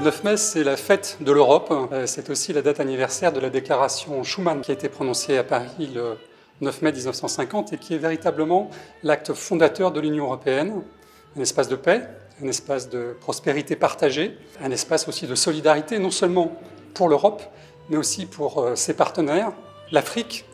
9 mai, c'est la fête de l'Europe. C'est aussi la date anniversaire de la déclaration Schuman qui a été prononcée à Paris le 9 mai 1950 et qui est véritablement l'acte fondateur de l'Union européenne. Un espace de paix, un espace de prospérité partagée, un espace aussi de solidarité, non seulement pour l'Europe, mais aussi pour ses partenaires, l'Afrique,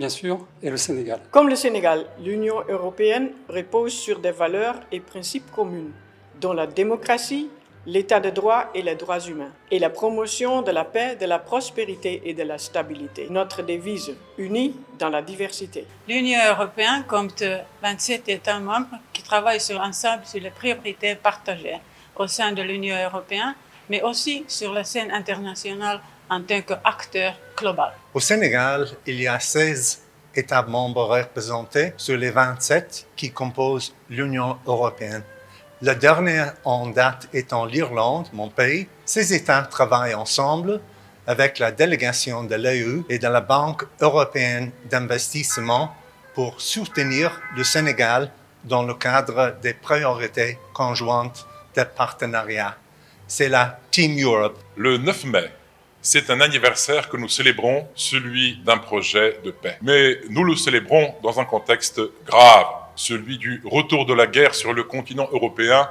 bien sûr, et le Sénégal. Comme le Sénégal, l'Union européenne repose sur des valeurs et principes communs, dont la démocratie, l'état de droit et les droits humains, et la promotion de la paix, de la prospérité et de la stabilité. Notre devise, unie dans la diversité. L'Union européenne compte 27 États membres qui travaillent ensemble sur les priorités partagées au sein de l'Union européenne, mais aussi sur la scène internationale en tant qu'acteur global. Au Sénégal, il y a 16 États membres représentés sur les 27 qui composent l'Union européenne. Le dernier en date étant l'Irlande, mon pays. Ces États travaillent ensemble avec la délégation de l'EU et de la Banque européenne d'investissement pour soutenir le Sénégal dans le cadre des priorités conjointes de partenariat. C'est la Team Europe. Le 9 mai, c'est un anniversaire que nous célébrons, celui d'un projet de paix. Mais nous le célébrons dans un contexte grave, celui du retour de la guerre sur le continent européen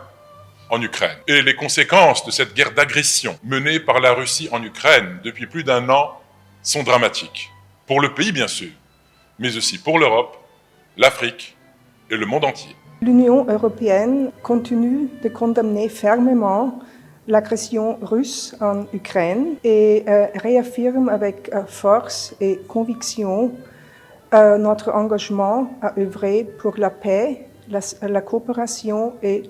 en Ukraine. Et les conséquences de cette guerre d'agression menée par la Russie en Ukraine depuis plus d'1 an sont dramatiques. Pour le pays, bien sûr, mais aussi pour l'Europe, l'Afrique et le monde entier. L'Union européenne continue de condamner fermement l'agression russe en Ukraine et réaffirme avec force et conviction notre engagement à œuvrer pour la paix, la coopération et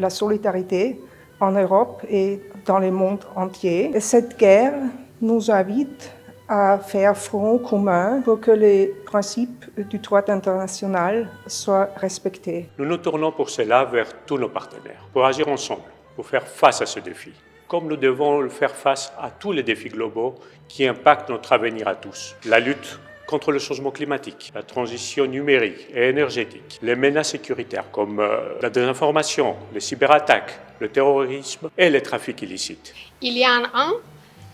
la solidarité en Europe et dans le monde entier. Et cette guerre nous invite à faire front commun pour que les principes du droit international soient respectés. Nous nous tournons pour cela vers tous nos partenaires, pour agir ensemble, pour faire face à ce défi, comme nous devons le faire face à tous les défis globaux qui impactent notre avenir à tous. La lutte contre le changement climatique, la transition numérique et énergétique, les menaces sécuritaires comme la désinformation, les cyberattaques, le terrorisme et les trafics illicites. Il y a un an,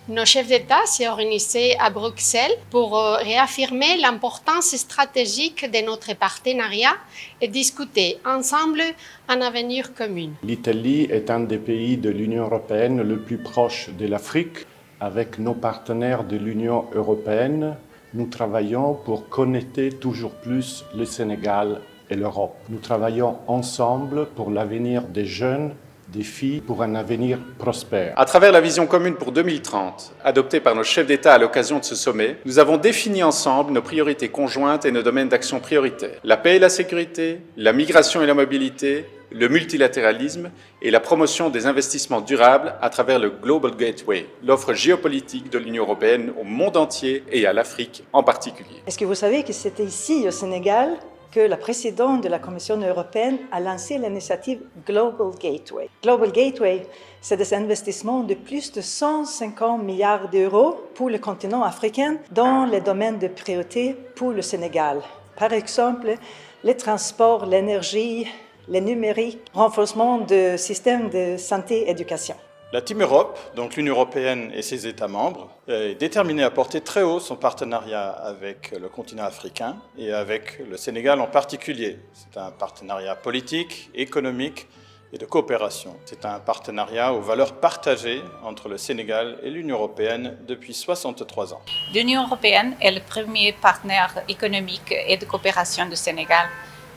nos chefs d'État s'est organisés à Bruxelles pour réaffirmer l'importance stratégique de notre partenariat et discuter ensemble un avenir commun. L'Italie est un des pays de l'Union européenne le plus proche de l'Afrique. Avec nos partenaires de l'Union européenne, nous travaillons pour connecter toujours plus le Sénégal et l'Europe. Nous travaillons ensemble pour l'avenir des jeunes, des filles, pour un avenir prospère. À travers la vision commune pour 2030, adoptée par nos chefs d'État à l'occasion de ce sommet, nous avons défini ensemble nos priorités conjointes et nos domaines d'action prioritaires. La paix et la sécurité, la migration et la mobilité, le multilatéralisme et la promotion des investissements durables à travers le Global Gateway, l'offre géopolitique de l'Union européenne au monde entier et à l'Afrique en particulier. Est-ce que vous savez que c'était ici au Sénégal que la présidente de la Commission européenne a lancé l'initiative Global Gateway. Global Gateway, c'est des investissements de plus de 150 milliards d'euros pour le continent africain dans les domaines de priorité pour le Sénégal. Par exemple, les transports, l'énergie, le numérique, renforcement de systèmes de santé et éducation. La Team Europe, donc l'Union européenne et ses États membres, est déterminée à porter très haut son partenariat avec le continent africain et avec le Sénégal en particulier. C'est un partenariat politique, économique et de coopération. C'est un partenariat aux valeurs partagées entre le Sénégal et l'Union européenne depuis 63 ans. L'Union européenne est le premier partenaire économique et de coopération du Sénégal.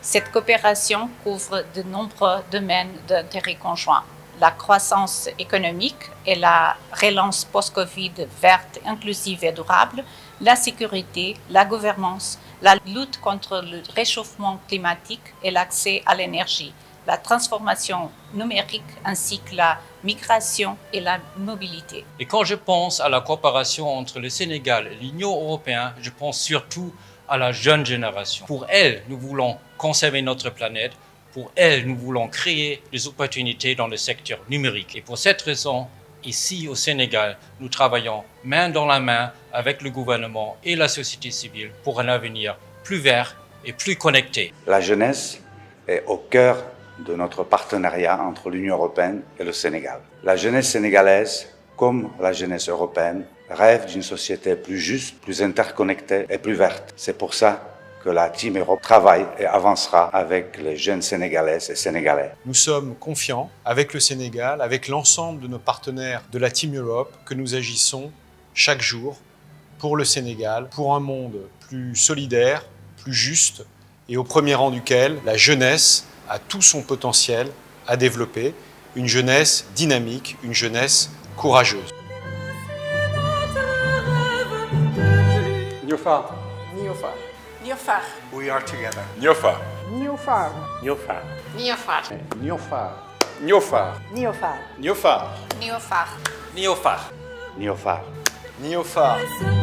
Cette coopération couvre de nombreux domaines d'intérêt conjoint. La croissance économique et la relance post-Covid verte, inclusive et durable, la sécurité, la gouvernance, la lutte contre le réchauffement climatique et l'accès à l'énergie, la transformation numérique ainsi que la migration et la mobilité. Et quand je pense à la coopération entre le Sénégal et l'Union européenne, je pense surtout à la jeune génération. Pour elle, nous voulons conserver notre planète. Pour elle, nous voulons créer des opportunités dans le secteur numérique. Et pour cette raison, ici au Sénégal, nous travaillons main dans la main avec le gouvernement et la société civile pour un avenir plus vert et plus connecté. La jeunesse est au cœur de notre partenariat entre l'Union européenne et le Sénégal. La jeunesse sénégalaise comme la jeunesse européenne, rêve d'une société plus juste, plus interconnectée et plus verte. C'est pour ça que la Team Europe travaille et avancera avec les jeunes Sénégalaises et Sénégalais. Nous sommes confiants avec le Sénégal, avec l'ensemble de nos partenaires de la Team Europe, que nous agissons chaque jour pour le Sénégal, pour un monde plus solidaire, plus juste, et au premier rang duquel la jeunesse a tout son potentiel à développer, une jeunesse dynamique, une jeunesse courageuse. Niofar. Niofar. Niofar. We are together. Niofar. Niofar. Niofar. Niofar. Niofar. Niofar. Niofar. Niofar. Niofar. Niofar. Niofar. Niofar.